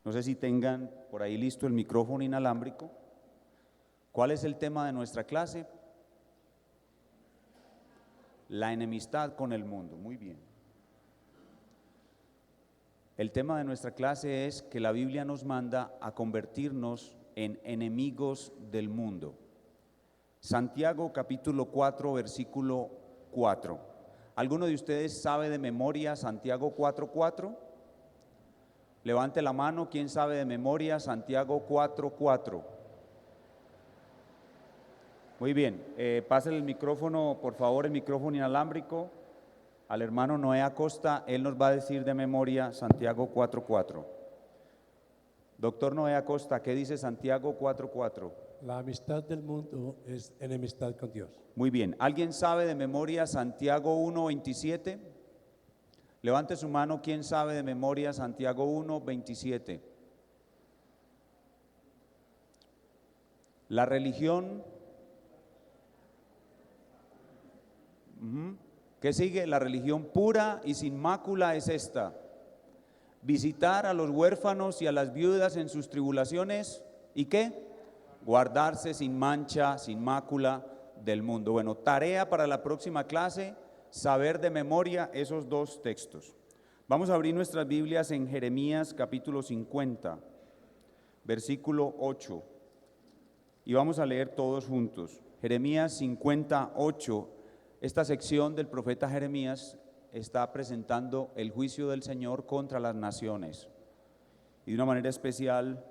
No sé si tengan por ahí listo el micrófono inalámbrico. ¿Cuál es el tema de nuestra clase? La enemistad con el mundo. Muy bien. El tema de nuestra clase es que la Biblia nos manda a convertirnos en enemigos del mundo. Santiago capítulo 4, versículo 4. ¿Alguno de ustedes sabe de memoria Santiago 4:4? Levante la mano, ¿quién sabe de memoria Santiago 4:4? Muy bien, pásale el micrófono, por favor, el micrófono inalámbrico al hermano Noé Acosta. Él nos va a decir de memoria Santiago 4:4. Doctor Noé Acosta, ¿qué dice Santiago 4:4? La amistad del mundo es enemistad con Dios. Muy bien, ¿alguien sabe de memoria Santiago 1:27? Levante su mano, ¿quién sabe de memoria Santiago 1:27? La religión, ¿qué sigue? La religión pura y sin mácula es esta: visitar a los huérfanos y a las viudas en sus tribulaciones, ¿y qué? Guardarse sin mancha, sin mácula del mundo. Bueno, tarea para la próxima clase, saber de memoria esos dos textos. Vamos a abrir nuestras Biblias en Jeremías capítulo 50, versículo 8, y vamos a leer todos juntos. Jeremías 58, esta sección del profeta Jeremías está presentando el juicio del Señor contra las naciones, y de una manera especial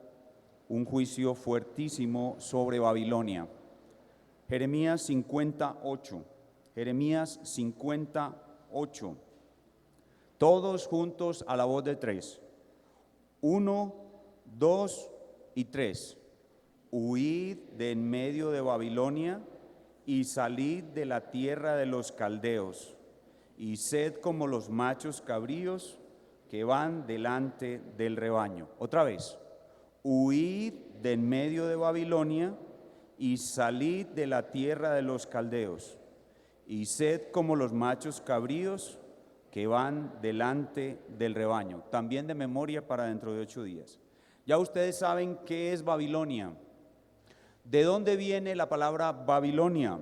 un juicio fuertísimo sobre Babilonia. Jeremías 58, Jeremías 58. Todos juntos a la voz de tres. 1, 2 y 3. Huid de en medio de Babilonia y salid de la tierra de los caldeos, y sed como los machos cabríos que van delante del rebaño. Otra vez. Huid de en medio de Babilonia y salid de la tierra de los caldeos, y sed como los machos cabríos que van delante del rebaño. También de memoria para dentro de 8 días. Ya ustedes saben qué es Babilonia. ¿De dónde viene la palabra Babilonia?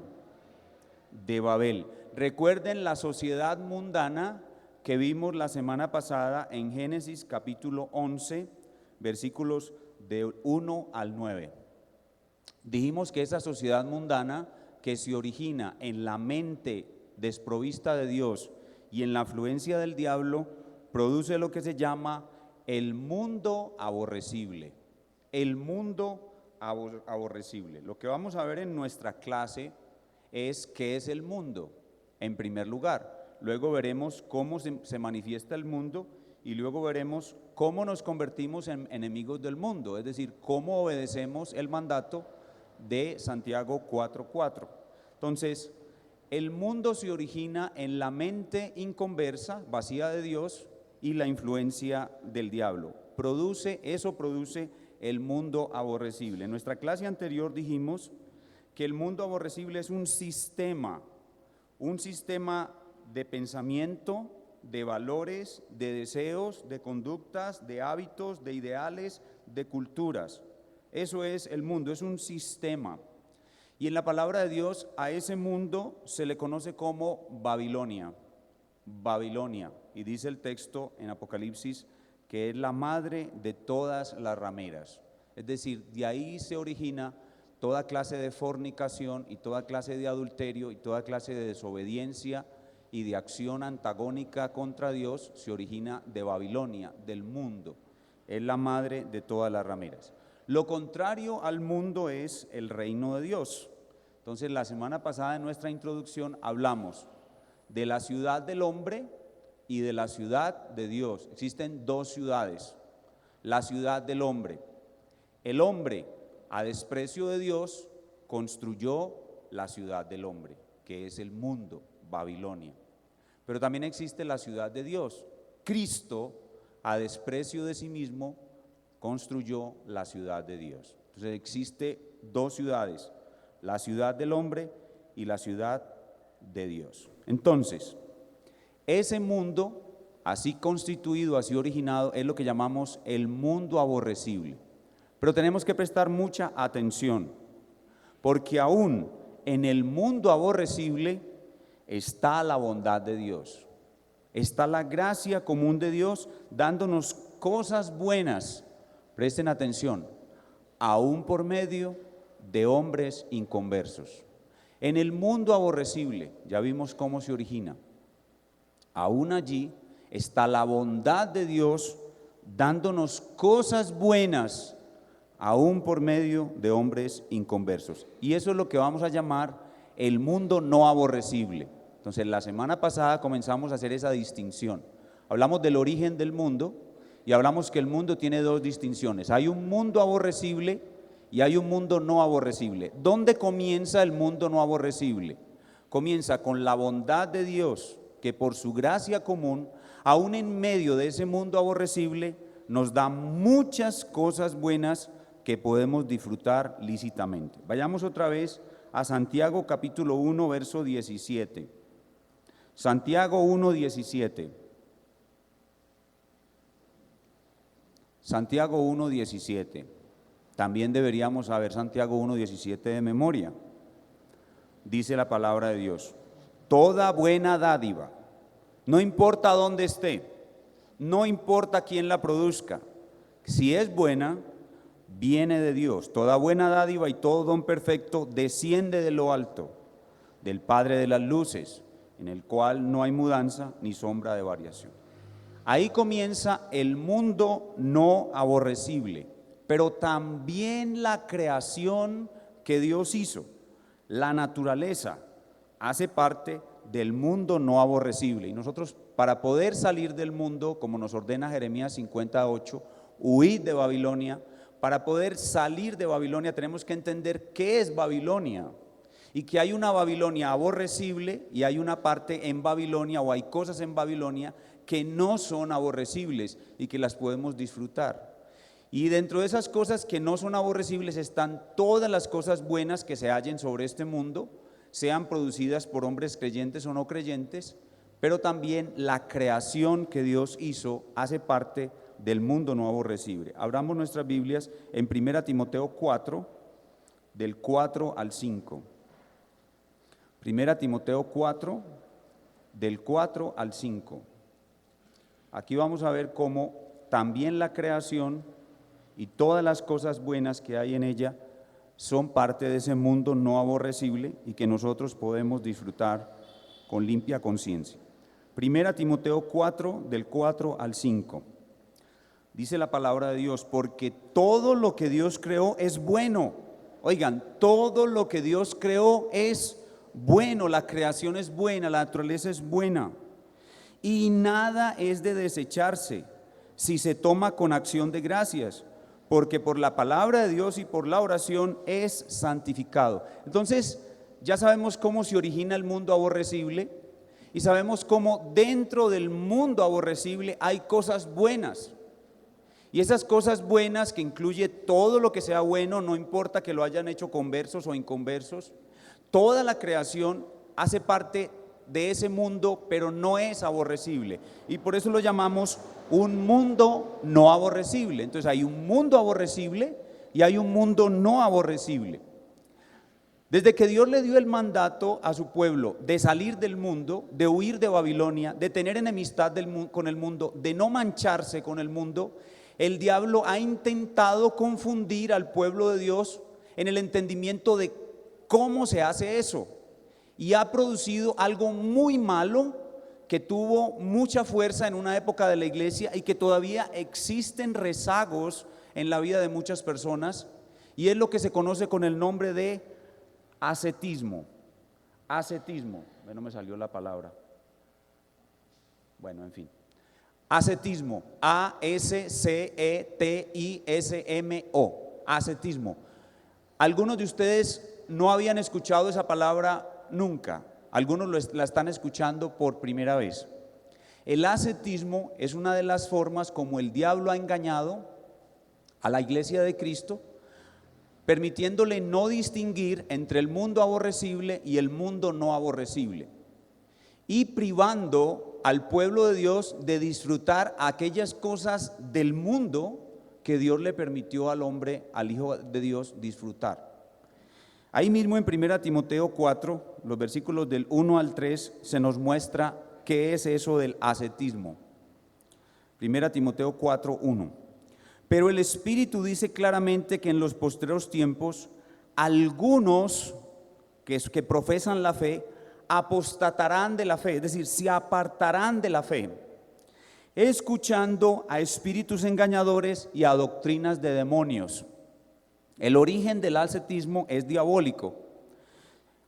De Babel. Recuerden la sociedad mundana que vimos la semana pasada en Génesis capítulo 11, versículos de 1 al 9. Dijimos que esa sociedad mundana que se origina en la mente desprovista de Dios y en la afluencia del diablo, produce lo que se llama el mundo aborrecible. El mundo aborrecible. Lo que vamos a ver en nuestra clase es qué es el mundo, en primer lugar. Luego veremos cómo se manifiesta el mundo, y luego veremos cómo nos convertimos en enemigos del mundo, es decir, cómo obedecemos el mandato de Santiago 4:4. Entonces, el mundo se origina en la mente inconversa, vacía de Dios, y la influencia del diablo. Eso produce el mundo aborrecible. En nuestra clase anterior dijimos que el mundo aborrecible es un sistema de pensamiento, de valores, de deseos, de conductas, de hábitos, de ideales, de culturas. Eso es el mundo, es un sistema. Y en la palabra de Dios a ese mundo se le conoce como Babilonia. Babilonia. Y dice el texto en Apocalipsis que es la madre de todas las rameras. Es decir, de ahí se origina toda clase de fornicación y toda clase de adulterio y toda clase de desobediencia y de acción antagónica contra Dios. Se origina de Babilonia, del mundo. Es la madre de todas las rameras. Lo contrario al mundo es el reino de Dios. Entonces, la semana pasada en nuestra introducción hablamos de la ciudad del hombre y de la ciudad de Dios. Existen dos ciudades. La ciudad del hombre. El hombre, a desprecio de Dios, construyó la ciudad del hombre, que es el mundo, Babilonia. Pero también existe la ciudad de Dios. Cristo, a desprecio de sí mismo, construyó la ciudad de Dios. Entonces existe dos ciudades, la ciudad del hombre y la ciudad de Dios. Entonces, ese mundo así constituido, así originado, es lo que llamamos el mundo aborrecible. Pero tenemos que prestar mucha atención, porque aún en el mundo aborrecible está la bondad de Dios, está la gracia común de Dios dándonos cosas buenas. Presten atención, aún por medio de hombres inconversos. En el mundo aborrecible, ya vimos cómo se origina, aún allí está la bondad de Dios dándonos cosas buenas, aún por medio de hombres inconversos. Y eso es lo que vamos a llamar el mundo no aborrecible. Entonces, la semana pasada comenzamos a hacer esa distinción. Hablamos del origen del mundo y hablamos que el mundo tiene dos distinciones. Hay un mundo aborrecible y hay un mundo no aborrecible. ¿Dónde comienza el mundo no aborrecible? Comienza con la bondad de Dios, que por su gracia común, aún en medio de ese mundo aborrecible, nos da muchas cosas buenas que podemos disfrutar lícitamente. Vayamos otra vez a Santiago capítulo 1, verso 17. Santiago 1, 17. Santiago 1, 17. También deberíamos saber Santiago 1, 17 de memoria. Dice la palabra de Dios: toda buena dádiva, no importa dónde esté, no importa quién la produzca, si es buena, viene de Dios. Toda buena dádiva y todo don perfecto desciende de lo alto, del Padre de las luces, en el cual no hay mudanza ni sombra de variación. Ahí comienza el mundo no aborrecible, pero también la creación que Dios hizo, la naturaleza, hace parte del mundo no aborrecible. Y nosotros, para poder salir del mundo, como nos ordena Jeremías 58, huid de Babilonia. Para poder salir de Babilonia tenemos que entender qué es Babilonia, y que hay una Babilonia aborrecible y hay una parte en Babilonia, o hay cosas en Babilonia que no son aborrecibles y que las podemos disfrutar. Y dentro de esas cosas que no son aborrecibles están todas las cosas buenas que se hallen sobre este mundo, sean producidas por hombres creyentes o no creyentes, pero también la creación que Dios hizo hace parte del mundo no aborrecible. Abramos nuestras Biblias en 1 Timoteo 4, del 4 al 5. 1 Timoteo 4, del 4 al 5. Aquí vamos a ver cómo también la creación y todas las cosas buenas que hay en ella son parte de ese mundo no aborrecible y que nosotros podemos disfrutar con limpia conciencia. 1 Timoteo 4, del 4 al 5. Dice la palabra de Dios: porque todo lo que Dios creó es bueno. Oigan, todo lo que Dios creó es bueno, la creación es buena, la naturaleza es buena. Y nada es de desecharse si se toma con acción de gracias, porque por la palabra de Dios y por la oración es santificado. Entonces, ya sabemos cómo se origina el mundo aborrecible y sabemos cómo dentro del mundo aborrecible hay cosas buenas. Y esas cosas buenas, que incluye todo lo que sea bueno, no importa que lo hayan hecho conversos o inconversos, toda la creación hace parte de ese mundo, pero no es aborrecible. Y por eso lo llamamos un mundo no aborrecible. Entonces hay un mundo aborrecible y hay un mundo no aborrecible. Desde que Dios le dio el mandato a su pueblo de salir del mundo, de huir de Babilonia, de tener enemistad con el mundo, de no mancharse con el mundo, el diablo ha intentado confundir al pueblo de Dios en el entendimiento de cómo se hace eso. Y ha producido algo muy malo que tuvo mucha fuerza en una época de la iglesia y que todavía existen rezagos en la vida de muchas personas, y es lo que se conoce con el nombre de ascetismo. Ascetismo, no me salió la palabra. Bueno, en fin. Ascetismo, A-S-C-E-T-I-S-M-O, ascetismo. Algunos de ustedes no habían escuchado esa palabra nunca, algunos la están escuchando por primera vez. El ascetismo es una de las formas como el diablo ha engañado a la iglesia de Cristo, permitiéndole no distinguir entre el mundo aborrecible y el mundo no aborrecible, y privando al pueblo de Dios de disfrutar aquellas cosas del mundo que Dios le permitió al hombre, al Hijo de Dios, disfrutar. Ahí mismo en 1 Timoteo 4, los versículos del 1 al 3, se nos muestra qué es eso del ascetismo. 1 Timoteo 4, 1. Pero el Espíritu dice claramente que en los postreros tiempos algunos que profesan la fe apostatarán de la fe, es decir, se apartarán de la fe, escuchando a espíritus engañadores y a doctrinas de demonios. El origen del ascetismo es diabólico.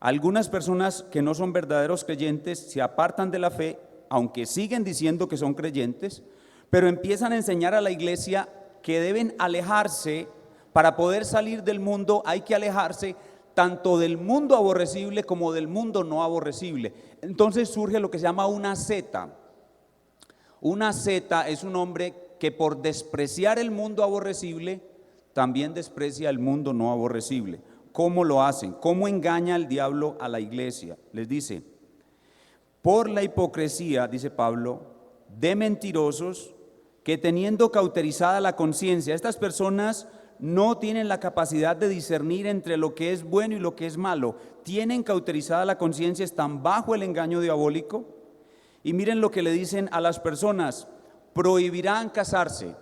Algunas personas que no son verdaderos creyentes se apartan de la fe, aunque siguen diciendo que son creyentes, pero empiezan a enseñar a la iglesia que deben alejarse. Para poder salir del mundo hay que alejarse tanto del mundo aborrecible como del mundo no aborrecible. Entonces surge lo que se llama una seta. Una seta es un hombre que por despreciar el mundo aborrecible también desprecia el mundo no aborrecible. ¿Cómo lo hacen? ¿Cómo engaña el diablo a la iglesia? Les dice: por la hipocresía, dice Pablo, de mentirosos, que teniendo cauterizada la conciencia, estas personas no tienen la capacidad de discernir entre lo que es bueno y lo que es malo, tienen cauterizada la conciencia, están bajo el engaño diabólico. Y miren lo que le dicen a las personas: prohibirán casarse.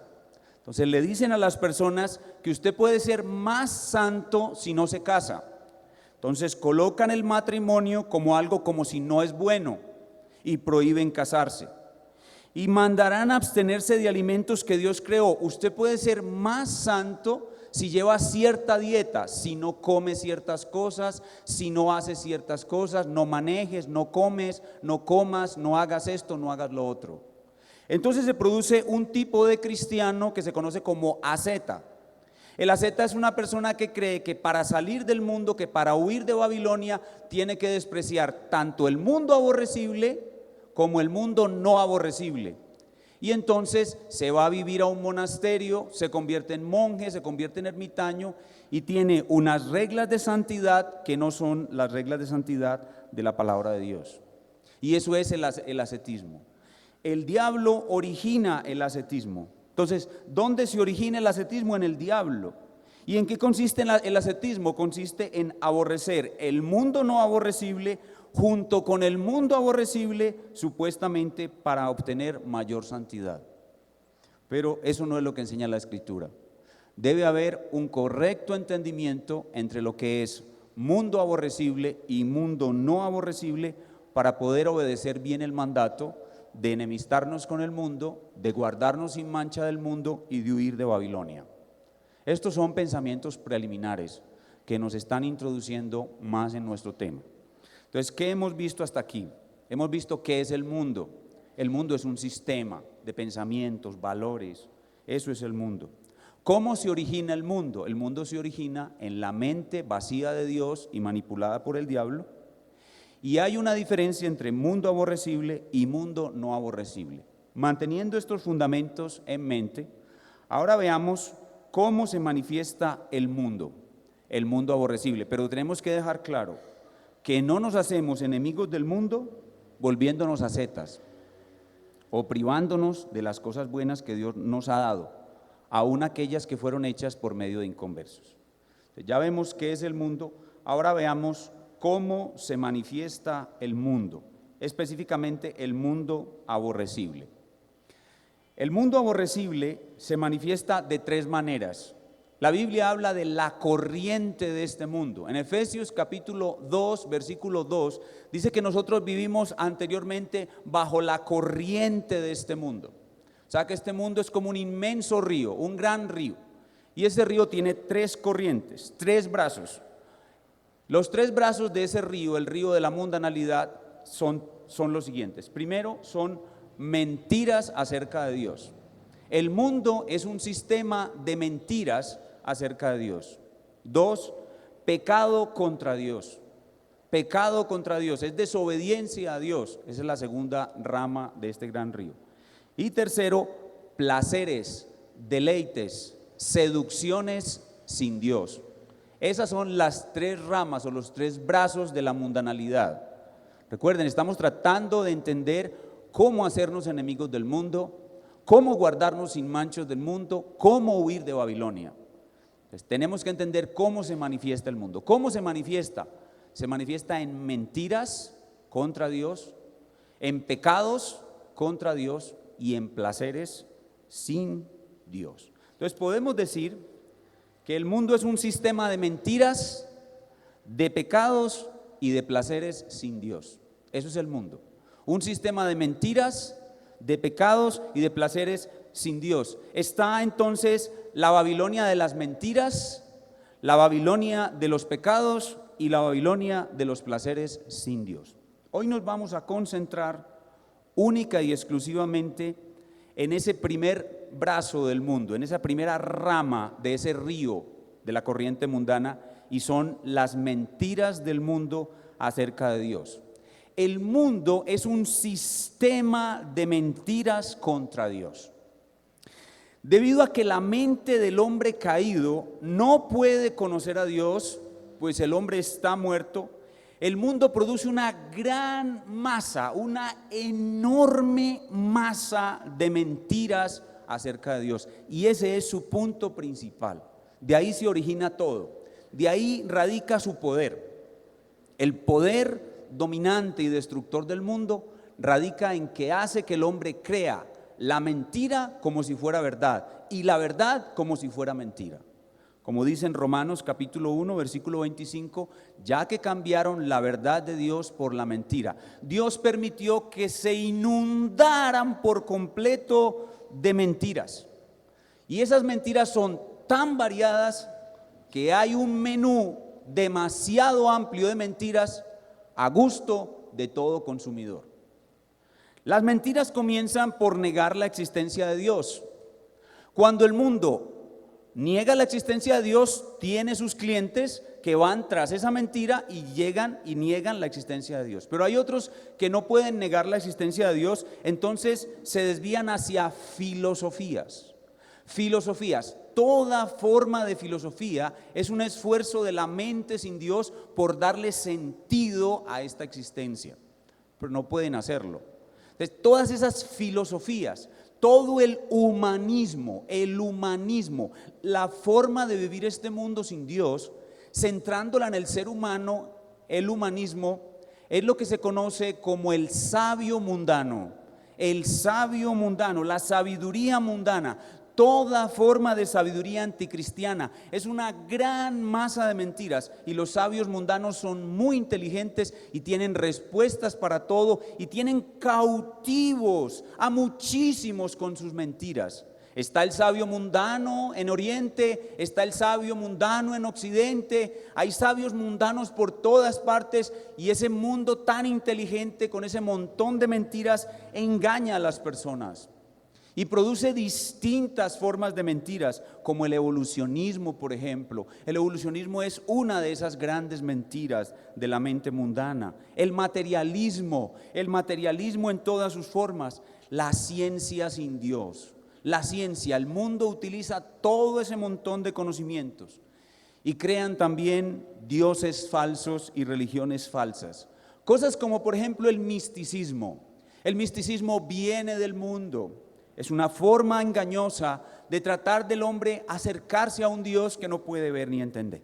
Entonces le dicen a las personas que usted puede ser más santo si no se casa. Entonces colocan el matrimonio como algo como si no es bueno y prohíben casarse. Y mandarán a abstenerse de alimentos que Dios creó. Usted puede ser más santo si lleva cierta dieta, si no come ciertas cosas, si no hace ciertas cosas, no manejes, no comes, no comas, no hagas esto, no hagas lo otro. Entonces se produce un tipo de cristiano que se conoce como asceta. El asceta es una persona que cree que para salir del mundo, que para huir de Babilonia, tiene que despreciar tanto el mundo aborrecible como el mundo no aborrecible. Y entonces se va a vivir a un monasterio, se convierte en monje, se convierte en ermitaño y tiene unas reglas de santidad que no son las reglas de santidad de la palabra de Dios. Y eso es el ascetismo. El diablo origina el ascetismo. Entonces, ¿dónde se origina el ascetismo? En el diablo. ¿Y en qué consiste el ascetismo? Consiste en aborrecer el mundo no aborrecible junto con el mundo aborrecible, supuestamente para obtener mayor santidad. Pero eso no es lo que enseña la Escritura. Debe haber un correcto entendimiento entre lo que es mundo aborrecible y mundo no aborrecible para poder obedecer bien el mandato de enemistarnos con el mundo, de guardarnos sin mancha del mundo y de huir de Babilonia. Estos son pensamientos preliminares que nos están introduciendo más en nuestro tema. Entonces, ¿qué hemos visto hasta aquí? Hemos visto qué es el mundo. El mundo es un sistema de pensamientos, valores. Eso es el mundo. ¿Cómo se origina el mundo? El mundo se origina en la mente vacía de Dios y manipulada por el diablo. Y hay una diferencia entre mundo aborrecible y mundo no aborrecible. Manteniendo estos fundamentos en mente, ahora veamos cómo se manifiesta el mundo aborrecible. Pero tenemos que dejar claro que no nos hacemos enemigos del mundo volviéndonos ascetas o privándonos de las cosas buenas que Dios nos ha dado, aun aquellas que fueron hechas por medio de inconversos. Ya vemos qué es el mundo, ahora veamos cómo se manifiesta el mundo, específicamente el mundo aborrecible. El mundo aborrecible se manifiesta de tres maneras. La Biblia habla de la corriente de este mundo. En Efesios capítulo 2, versículo 2, dice que nosotros vivimos anteriormente bajo la corriente de este mundo. O sea que este mundo es como un inmenso río, un gran río. Y ese río tiene tres corrientes, tres brazos. Los tres brazos de ese río, el río de la mundanalidad, son los siguientes. Primero, son mentiras acerca de Dios. El mundo es un sistema de mentiras acerca de Dios. Dos, pecado contra Dios. Pecado contra Dios, es desobediencia a Dios. Esa es la segunda rama de este gran río. Y tercero, placeres, deleites, seducciones sin Dios. Esas son las tres ramas o los tres brazos de la mundanalidad. Recuerden, estamos tratando de entender cómo hacernos enemigos del mundo, cómo guardarnos sin manchas del mundo, cómo huir de Babilonia. Entonces, tenemos que entender cómo se manifiesta el mundo. ¿Cómo se manifiesta? Se manifiesta en mentiras contra Dios, en pecados contra Dios y en placeres sin Dios. Entonces podemos decir que el mundo es un sistema de mentiras, de pecados y de placeres sin Dios. Eso es el mundo. Un sistema de mentiras, de pecados y de placeres sin Dios. Está entonces la Babilonia de las mentiras, la Babilonia de los pecados y la Babilonia de los placeres sin Dios. Hoy nos vamos a concentrar única y exclusivamente en ese primer brazo del mundo, en esa primera rama de ese río de la corriente mundana, y son las mentiras del mundo acerca de Dios. El mundo es un sistema de mentiras contra Dios. Debido a que la mente del hombre caído no puede conocer a Dios, pues el hombre está muerto, el mundo produce una gran masa, una enorme masa de mentiras acerca de Dios. Y ese es su punto principal. De ahí se origina todo. De ahí radica su poder. El poder dominante y destructor del mundo radica en que hace que el hombre crea la mentira como si fuera verdad y la verdad como si fuera mentira. Como dice en Romanos capítulo 1, versículo 25, ya que cambiaron la verdad de Dios por la mentira, Dios permitió que se inundaran por completo de mentiras. Y esas mentiras son tan variadas que hay un menú demasiado amplio de mentiras a gusto de todo consumidor. Las mentiras comienzan por negar la existencia de Dios. Cuando el mundo niega la existencia de Dios, tiene sus clientes que van tras esa mentira y llegan y niegan la existencia de Dios. Pero hay otros que no pueden negar la existencia de Dios, entonces se desvían hacia filosofías. Filosofías, toda forma de filosofía es un esfuerzo de la mente sin Dios por darle sentido a esta existencia, pero no pueden hacerlo. Entonces, todas esas filosofías, todo el humanismo, la forma de vivir este mundo sin Dios, centrándola en el ser humano, el humanismo, es lo que se conoce como el sabio mundano, la sabiduría mundana. Toda forma de sabiduría anticristiana es una gran masa de mentiras, y los sabios mundanos son muy inteligentes y tienen respuestas para todo y tienen cautivos a muchísimos con sus mentiras. Está el sabio mundano en Oriente, está el sabio mundano en Occidente, hay sabios mundanos por todas partes, y ese mundo tan inteligente con ese montón de mentiras engaña a las personas. Y produce distintas formas de mentiras, como el evolucionismo, por ejemplo. El evolucionismo es una de esas grandes mentiras de la mente mundana. El materialismo en todas sus formas. La ciencia sin Dios. La ciencia, el mundo utiliza todo ese montón de conocimientos y crean también dioses falsos y religiones falsas. Cosas como, por ejemplo, el misticismo. El misticismo viene del mundo. Es una forma engañosa de tratar del hombre acercarse a un Dios que no puede ver ni entender.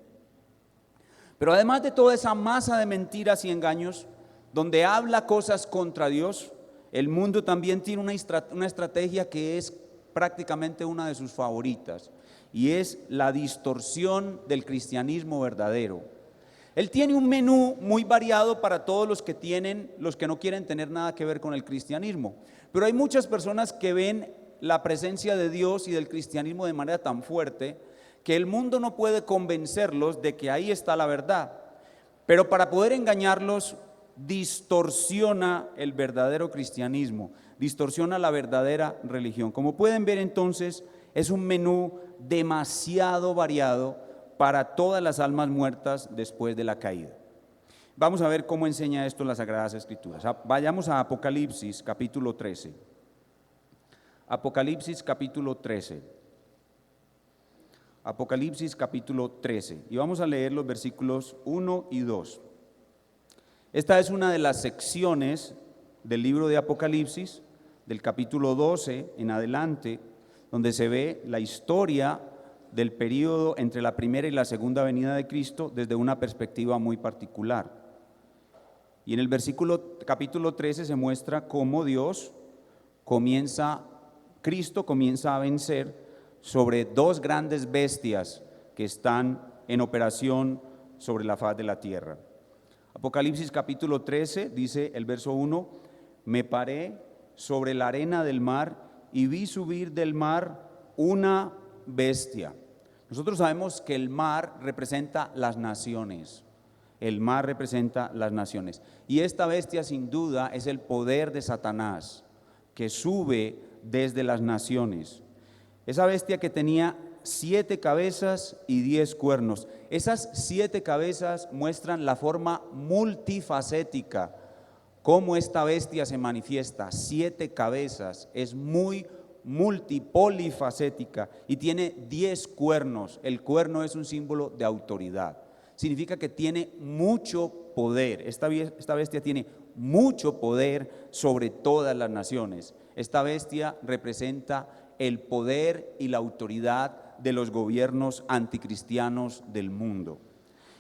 Pero además de toda esa masa de mentiras y engaños, donde habla cosas contra Dios, el mundo también tiene una estrategia que es prácticamente una de sus favoritas, y es la distorsión del cristianismo verdadero. Él tiene un menú muy variado para todos los que no quieren tener nada que ver con el cristianismo. Pero hay muchas personas que ven la presencia de Dios y del cristianismo de manera tan fuerte que el mundo no puede convencerlos de que ahí está la verdad. Pero para poder engañarlos, distorsiona el verdadero cristianismo, distorsiona la verdadera religión. Como pueden ver, entonces, es un menú demasiado variado para todas las almas muertas después de la caída. Vamos a ver cómo enseña esto las Sagradas Escrituras. Vayamos a Apocalipsis capítulo 13. Apocalipsis capítulo 13. Apocalipsis capítulo 13. Y vamos a leer los versículos 1 y 2. Esta es una de las secciones del libro de Apocalipsis, del capítulo 12 en adelante, donde se ve la historia del período entre la primera y la segunda venida de Cristo desde una perspectiva muy particular. Y en el capítulo 13 se muestra cómo Cristo comienza a vencer sobre dos grandes bestias que están en operación sobre la faz de la tierra. Apocalipsis capítulo 13 dice el verso 1: me paré sobre la arena del mar y vi subir del mar una bestia. Nosotros sabemos que el mar representa las naciones. El mar representa las naciones. Y esta bestia sin duda es el poder de Satanás que sube desde las naciones. Esa bestia que tenía 7 cabezas y 10 cuernos. Esas 7 cabezas muestran la forma multifacética, cómo esta bestia se manifiesta. 7 cabezas, es muy polifacética y tiene 10 cuernos. El cuerno es un símbolo de autoridad. Significa que tiene mucho poder. Esta bestia tiene mucho poder sobre todas las naciones. Esta bestia representa el poder y la autoridad de los gobiernos anticristianos del mundo.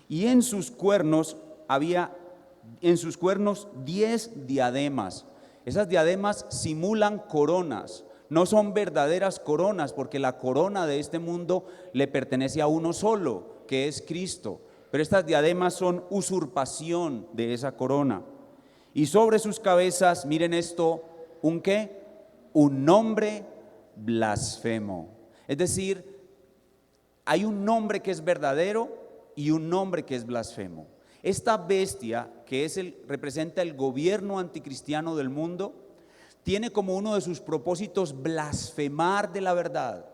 Y en sus cuernos 10 diademas. Esas diademas simulan coronas. No son verdaderas coronas, porque la corona de este mundo le pertenece a uno solo, que es Cristo. Pero estas diademas son usurpación de esa corona. Y sobre sus cabezas, miren esto, ¿un qué? Un nombre blasfemo. Es decir, hay un nombre que es verdadero y un nombre que es blasfemo. Esta bestia, que representa el gobierno anticristiano del mundo, tiene como uno de sus propósitos blasfemar de la verdad,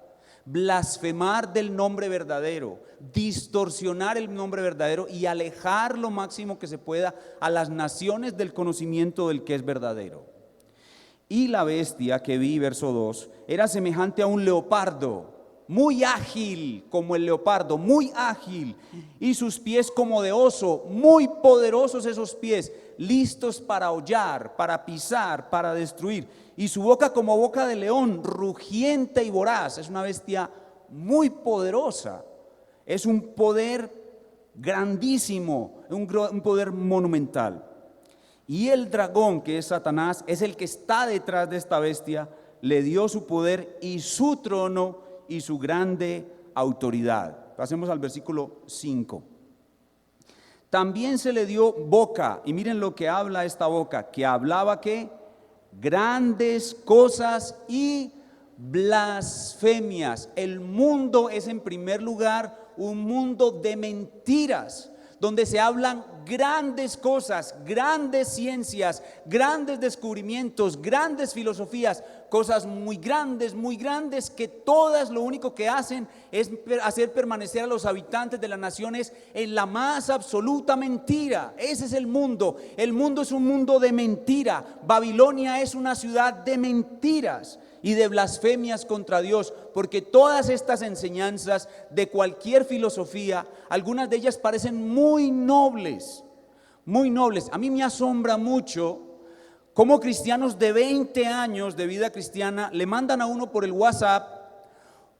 blasfemar del nombre verdadero, distorsionar el nombre verdadero y alejar lo máximo que se pueda a las naciones del conocimiento del que es verdadero. Y la bestia que vi, verso 2, era semejante a un leopardo, muy ágil como el leopardo, muy ágil, y sus pies como de oso, muy poderosos esos pies, listos para hollar, para pisar, para destruir, y su boca como boca de león, rugiente y voraz. Es una bestia muy poderosa, es un poder grandísimo, un poder monumental. Y el dragón, que es Satanás, es el que está detrás de esta bestia, le dio su poder y su trono y su grande autoridad. Pasemos al versículo 5. También se le dio boca, y miren lo que habla esta boca, que hablaba que grandes cosas y blasfemias. El mundo es en primer lugar un mundo de mentiras, donde se hablan grandes cosas, grandes ciencias, grandes descubrimientos, grandes filosofías, cosas muy grandes que todas lo único que hacen es hacer permanecer a los habitantes de las naciones en la más absoluta mentira. Ese es el mundo es un mundo de mentira. Babilonia es una ciudad de mentiras y de blasfemias contra Dios, porque todas estas enseñanzas de cualquier filosofía, algunas de ellas parecen muy nobles. A mí me asombra mucho cómo cristianos de 20 años de vida cristiana le mandan a uno por el WhatsApp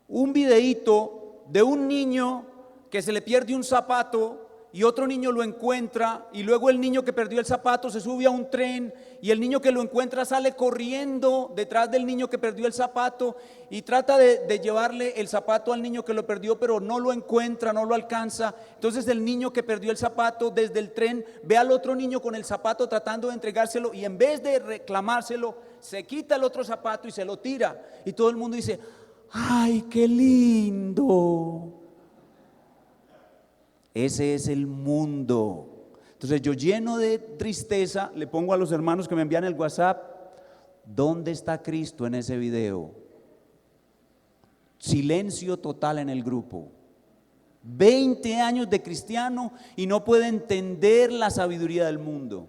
un videíto de un niño que se le pierde un zapato y otro niño lo encuentra, y luego el niño que perdió el zapato se sube a un tren y el niño que lo encuentra sale corriendo detrás del niño que perdió el zapato y trata de llevarle el zapato al niño que lo perdió, pero no lo encuentra, no lo alcanza. Entonces el niño que perdió el zapato desde el tren ve al otro niño con el zapato tratando de entregárselo, y en vez de reclamárselo se quita el otro zapato y se lo tira, y todo el mundo dice: ¡ay, qué lindo! Ese es el mundo. Entonces yo, lleno de tristeza, le pongo a los hermanos que me envían el WhatsApp: ¿dónde está Cristo en ese video? Silencio total en el grupo. 20 años de cristiano y no puede entender la sabiduría del mundo.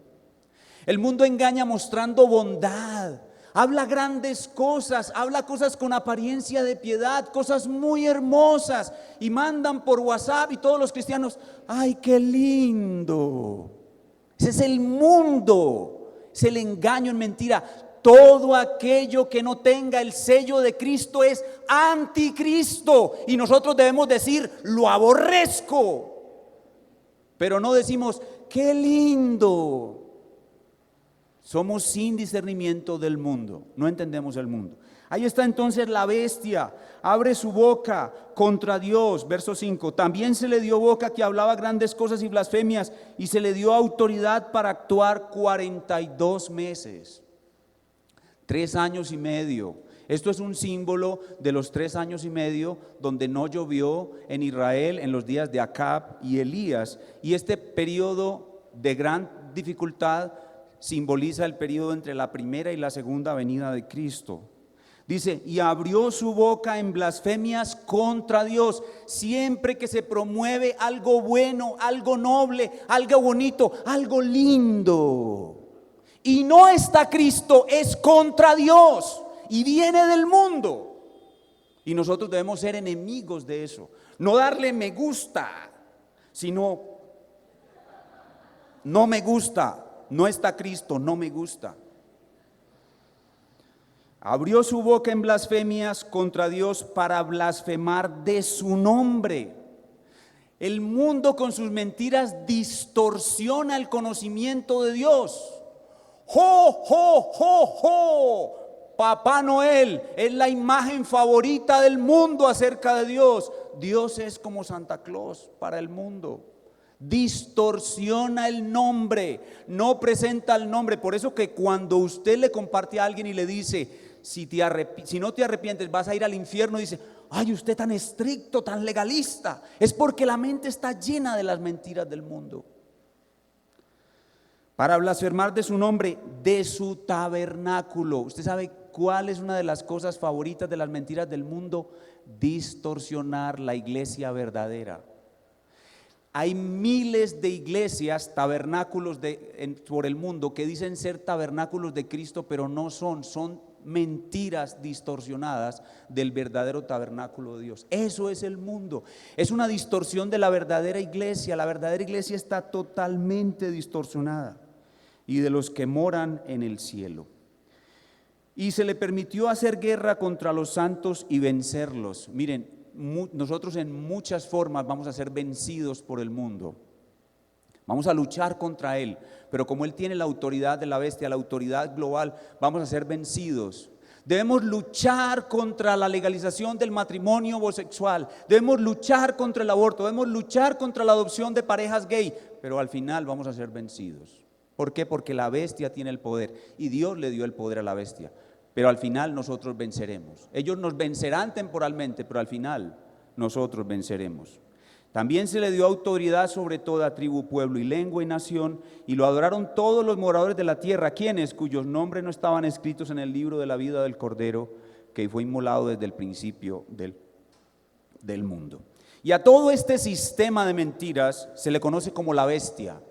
El mundo engaña mostrando bondad, habla grandes cosas, habla cosas con apariencia de piedad, cosas muy hermosas, y mandan por WhatsApp, y todos los cristianos: ¡ay, qué lindo! Ese es el mundo. es el engaño en mentira. Todo aquello que no tenga el sello de Cristo es anticristo. Y nosotros debemos decir, lo aborrezco. Pero no decimos, qué lindo. Somos sin discernimiento del mundo, no entendemos el mundo. Ahí está entonces la bestia, abre su boca contra Dios, verso 5. También se le dio boca que hablaba grandes cosas y blasfemias, y se le dio autoridad para actuar 42 meses, 3 años y medio. Esto es un símbolo de los 3 años y medio donde no llovió en Israel en los días de Acab y Elías. Y este periodo de gran dificultad simboliza el periodo entre la primera y la segunda venida de Cristo. Dice, y abrió su boca en blasfemias contra Dios. Siempre que se promueve algo bueno, algo noble, algo bonito, algo lindo, y no está Cristo, es contra Dios y viene del mundo. Y nosotros debemos ser enemigos de eso. No darle me gusta, sino no me gusta. No está Cristo, no me gusta. Abrió su boca en blasfemias contra Dios para blasfemar de su nombre. El mundo con sus mentiras distorsiona el conocimiento de Dios. ¡Jo, jo, jo, jo! Papá Noel es la imagen favorita del mundo acerca de Dios. Dios es como Santa Claus para el mundo. Distorsiona el nombre, no presenta el nombre. Por eso que cuando usted le comparte a alguien y le dice, si no te arrepientes vas a ir al infierno, dice, ay, usted tan estricto, tan legalista. Es porque la mente está llena de las mentiras del mundo. Para blasfemar de su nombre, de su tabernáculo. Usted sabe cuál es una de las cosas favoritas de las mentiras del mundo: distorsionar la iglesia verdadera. Hay miles de iglesias, tabernáculos por el mundo que dicen ser tabernáculos de Cristo, pero no son mentiras distorsionadas del verdadero tabernáculo de Dios. Eso es el mundo, es una distorsión de la verdadera iglesia. La verdadera iglesia está totalmente distorsionada, y de los que moran en el cielo. Y se le permitió hacer guerra contra los santos y vencerlos. Miren, nosotros en muchas formas vamos a ser vencidos por el mundo. Vamos a luchar contra él, pero como él tiene la autoridad de la bestia, la autoridad global, vamos a ser vencidos. Debemos luchar contra la legalización del matrimonio homosexual, debemos luchar contra el aborto, debemos luchar contra la adopción de parejas gay, pero al final vamos a ser vencidos. ¿Por qué? Porque la bestia tiene el poder y Dios le dio el poder a la bestia. Pero al final nosotros venceremos. Ellos nos vencerán temporalmente, pero al final nosotros venceremos. También se le dio autoridad sobre toda tribu, pueblo y lengua y nación, y lo adoraron todos los moradores de la tierra, quienes cuyos nombres no estaban escritos en el libro de la vida del Cordero, que fue inmolado desde el principio del mundo. Y a todo este sistema de mentiras se le conoce como la bestia.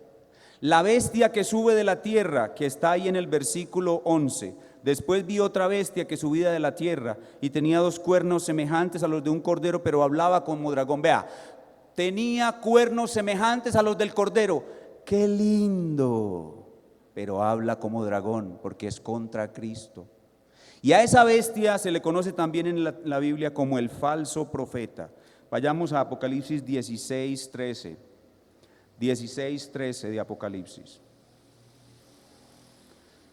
La bestia que sube de la tierra, que está ahí en el versículo 11. Después vi otra bestia que subía de la tierra y tenía 2 cuernos semejantes a los de un cordero, pero hablaba como dragón. Vea, tenía cuernos semejantes a los del cordero. ¡Qué lindo! Pero habla como dragón porque es contra Cristo. Y a esa bestia se le conoce también en la Biblia como el falso profeta. Vayamos a Apocalipsis 16:13. 16:13 de Apocalipsis.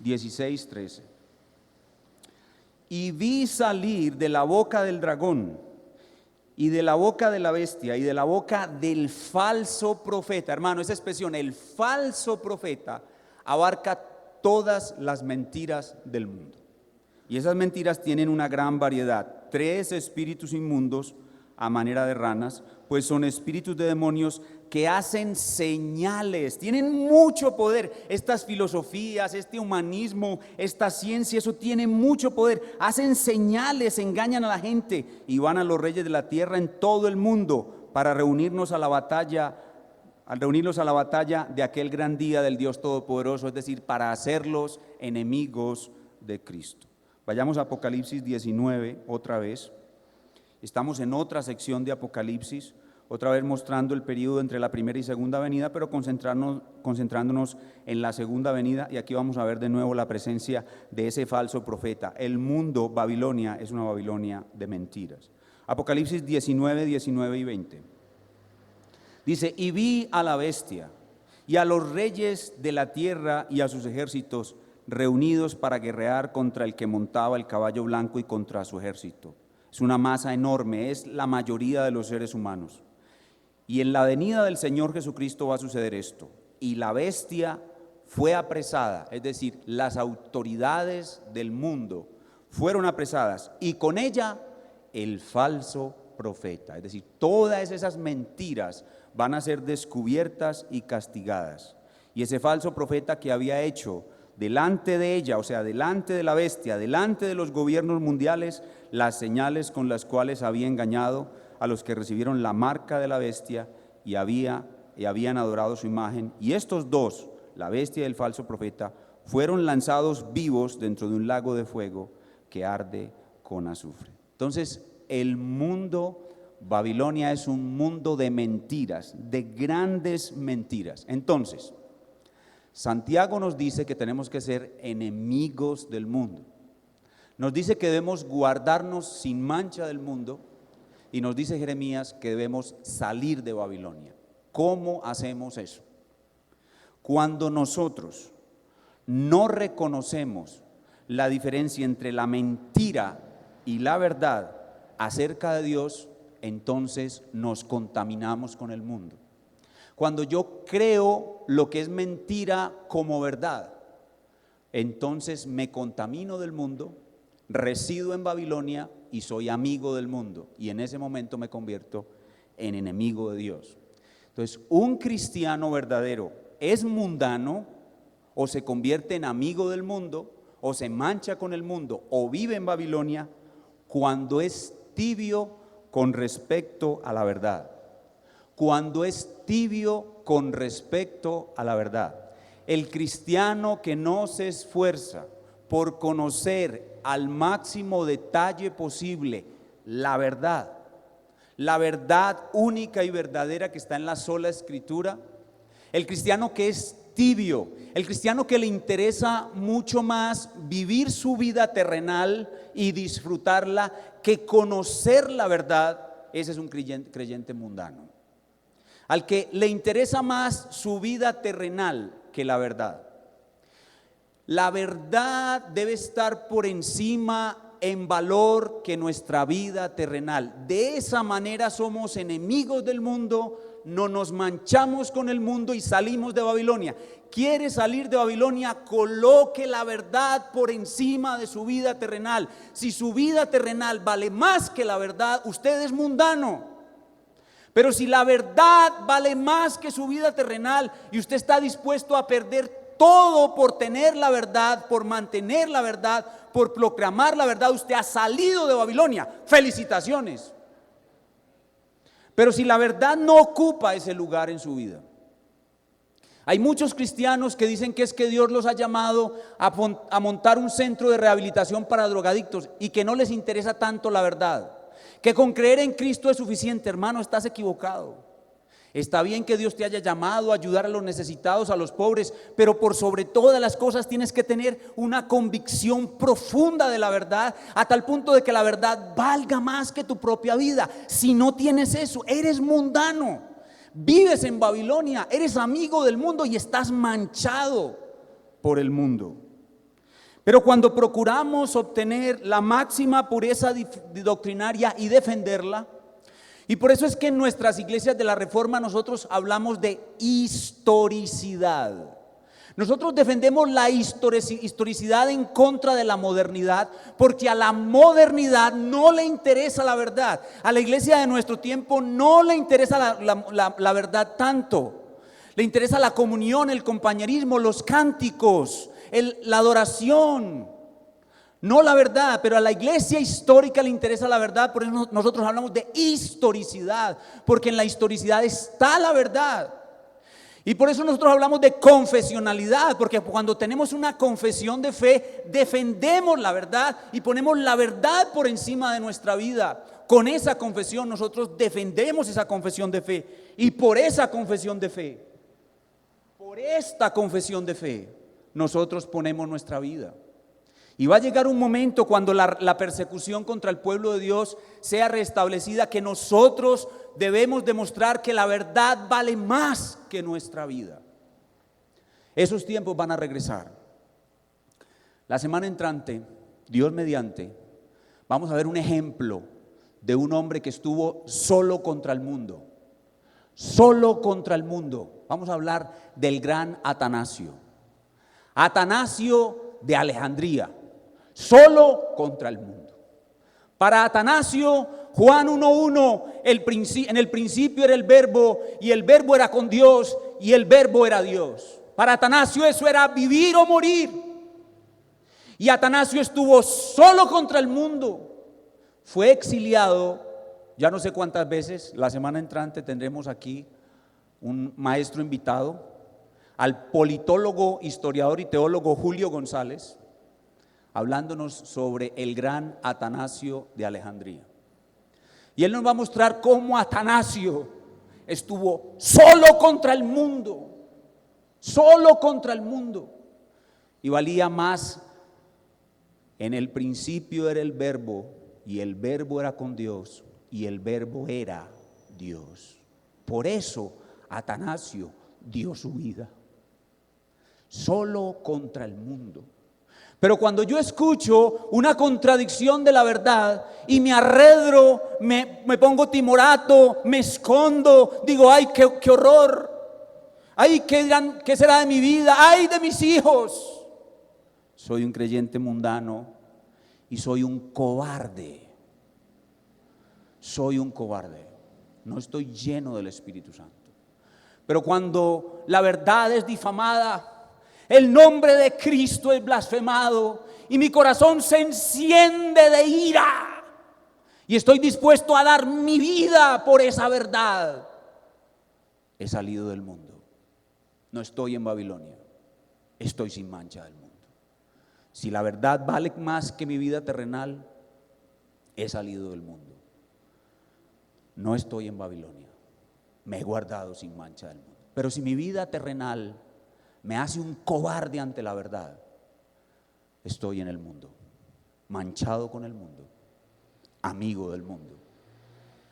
16:13. Y vi salir de la boca del dragón y de la boca de la bestia y de la boca del falso profeta. Hermano, esa expresión, el falso profeta, abarca todas las mentiras del mundo. Y esas mentiras tienen una gran variedad. 3 espíritus inmundos a manera de ranas, pues son espíritus de demonios que hacen señales, tienen mucho poder. Estas filosofías, este humanismo, esta ciencia, eso tiene mucho poder. Hacen señales, engañan a la gente y van a los reyes de la tierra en todo el mundo para reunirlos a la batalla de aquel gran día del Dios Todopoderoso, es decir, para hacerlos enemigos de Cristo. Vayamos a Apocalipsis 19 otra vez. Estamos en otra sección de Apocalipsis, otra vez mostrando el periodo entre la primera y segunda venida, pero concentrándonos en la segunda venida, y aquí vamos a ver de nuevo la presencia de ese falso profeta. El mundo, Babilonia, es una Babilonia de mentiras. Apocalipsis 19, 19 y 20. Dice: y vi a la bestia y a los reyes de la tierra y a sus ejércitos reunidos para guerrear contra el que montaba el caballo blanco y contra su ejército. Es una masa enorme, es la mayoría de los seres humanos. Y en la venida del Señor Jesucristo va a suceder esto. Y la bestia fue apresada, es decir, las autoridades del mundo fueron apresadas, y con ella el falso profeta. Es decir, todas esas mentiras van a ser descubiertas y castigadas. Y ese falso profeta que había hecho delante de ella, o sea, delante de la bestia, delante de los gobiernos mundiales, las señales con las cuales había engañado a los que recibieron la marca de la bestia y habían adorado su imagen. Y estos dos, la bestia y el falso profeta, fueron lanzados vivos dentro de un lago de fuego que arde con azufre. Entonces, el mundo, Babilonia, es un mundo de mentiras, de grandes mentiras. Entonces, Santiago nos dice que tenemos que ser enemigos del mundo. Nos dice que debemos guardarnos sin mancha del mundo, y nos dice Jeremías que debemos salir de Babilonia. ¿Cómo hacemos eso? Cuando nosotros no reconocemos la diferencia entre la mentira y la verdad acerca de Dios, entonces nos contaminamos con el mundo. Cuando yo creo lo que es mentira como verdad, entonces me contamino del mundo, resido en Babilonia y soy amigo del mundo, y en ese momento me convierto en enemigo de Dios. Entonces, un cristiano verdadero es mundano, o se convierte en amigo del mundo, o se mancha con el mundo, o vive en Babilonia, cuando es tibio con respecto a la verdad. Cuando es tibio con respecto a la verdad. El cristiano que no se esfuerza por conocer al máximo detalle posible la verdad única y verdadera que está en la sola Escritura, el cristiano que es tibio, el cristiano que le interesa mucho más vivir su vida terrenal y disfrutarla que conocer la verdad, ese es un creyente mundano. Al que le interesa más su vida terrenal que la verdad. La verdad debe estar por encima en valor que nuestra vida terrenal. De esa manera somos enemigos del mundo, no nos manchamos con el mundo y salimos de Babilonia. ¿Quiere salir de Babilonia? Coloque la verdad por encima de su vida terrenal. Si su vida terrenal vale más que la verdad, usted es mundano. Pero si la verdad vale más que su vida terrenal y usted está dispuesto a perder todo por tener la verdad, por mantener la verdad, por proclamar la verdad, usted ha salido de Babilonia. ¡Felicitaciones! Pero si la verdad no ocupa ese lugar en su vida, hay muchos cristianos que dicen que es que Dios los ha llamado a montar un centro de rehabilitación para drogadictos y que no les interesa tanto la verdad, que con creer en Cristo es suficiente. Hermano, estás equivocado. Está bien que Dios te haya llamado a ayudar a los necesitados, a los pobres, pero por sobre todas las cosas tienes que tener una convicción profunda de la verdad, a tal punto de que la verdad valga más que tu propia vida. Si no tienes eso, eres mundano, vives en Babilonia, eres amigo del mundo y estás manchado por el mundo. Pero cuando procuramos obtener la máxima pureza doctrinaria y defenderla, y por eso es que en nuestras iglesias de la Reforma nosotros hablamos de historicidad. Nosotros defendemos la historicidad en contra de la modernidad, porque a la modernidad no le interesa la verdad. A la iglesia de nuestro tiempo no le interesa la verdad tanto. Le interesa la comunión, el compañerismo, los cánticos, la adoración. No la verdad, pero a la iglesia histórica le interesa la verdad. Por eso nosotros hablamos de historicidad, porque en la historicidad está la verdad. Y por eso nosotros hablamos de confesionalidad, porque cuando tenemos una confesión de fe, defendemos la verdad y ponemos la verdad por encima de nuestra vida. Con esa confesión nosotros defendemos esa confesión de fe. Y por esa confesión de fe, por esta confesión de fe, nosotros ponemos nuestra vida. Y va a llegar un momento cuando la persecución contra el pueblo de Dios sea restablecida, que nosotros debemos demostrar que la verdad vale más que nuestra vida. Esos tiempos van a regresar. La semana entrante, Dios mediante, vamos a ver un ejemplo de un hombre que estuvo solo contra el mundo. Solo contra el mundo. Vamos a hablar del gran Atanasio. Atanasio de Alejandría. Solo contra el mundo. Para Atanasio, Juan 1:1, en el principio era el verbo, y el verbo era con Dios, y el verbo era Dios. Para Atanasio eso era vivir o morir. Y Atanasio estuvo solo contra el mundo. Fue exiliado, ya no sé cuántas veces. La semana entrante tendremos aquí un maestro invitado, al politólogo, historiador y teólogo Julio González, hablándonos sobre el gran Atanasio de Alejandría. Y él nos va a mostrar cómo Atanasio estuvo solo contra el mundo, solo contra el mundo, y valía más. En el principio era el verbo, y el verbo era con Dios, y el verbo era Dios. Por eso Atanasio dio su vida, solo contra el mundo. Pero cuando yo escucho una contradicción de la verdad y me arredro, me pongo timorato, me escondo, digo, ay, qué horror, ay, ¿qué será de mi vida? Ay, de mis hijos. Soy un creyente mundano y soy un cobarde. Soy un cobarde. No estoy lleno del Espíritu Santo. Pero cuando la verdad es difamada, el nombre de Cristo es blasfemado y mi corazón se enciende de ira y estoy dispuesto a dar mi vida por esa verdad, he salido del mundo. No estoy en Babilonia, estoy sin mancha del mundo. Si la verdad vale más que mi vida terrenal, he salido del mundo. No estoy en Babilonia, me he guardado sin mancha del mundo. Pero si mi vida terrenal me hace un cobarde ante la verdad, estoy en el mundo, manchado con el mundo, amigo del mundo,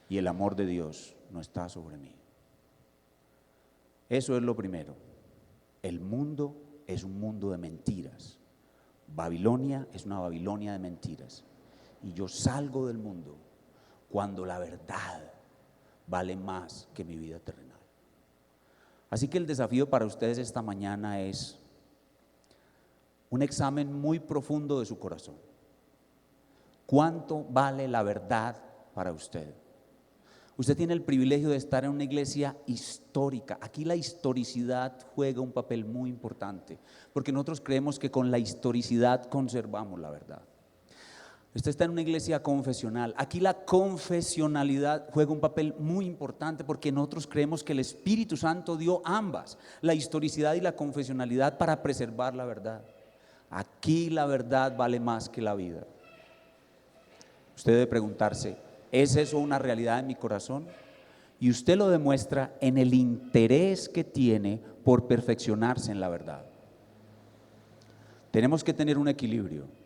y el amor de Dios no está sobre mí. Eso es lo primero. El mundo es un mundo de mentiras. Babilonia es una Babilonia de mentiras. Y yo salgo del mundo cuando la verdad vale más que mi vida terrenal. Así que el desafío para ustedes esta mañana es un examen muy profundo de su corazón. ¿Cuánto vale la verdad para usted? Usted tiene el privilegio de estar en una iglesia histórica. Aquí la historicidad juega un papel muy importante, porque nosotros creemos que con la historicidad conservamos la verdad. Usted está en una iglesia confesional. Aquí la confesionalidad juega un papel muy importante porque nosotros creemos que el Espíritu Santo dio ambas, la historicidad y la confesionalidad, para preservar la verdad. Aquí la verdad vale más que la vida. Usted debe preguntarse, ¿es eso una realidad en mi corazón? Y usted lo demuestra en el interés que tiene por perfeccionarse en la verdad. Tenemos que tener un equilibrio.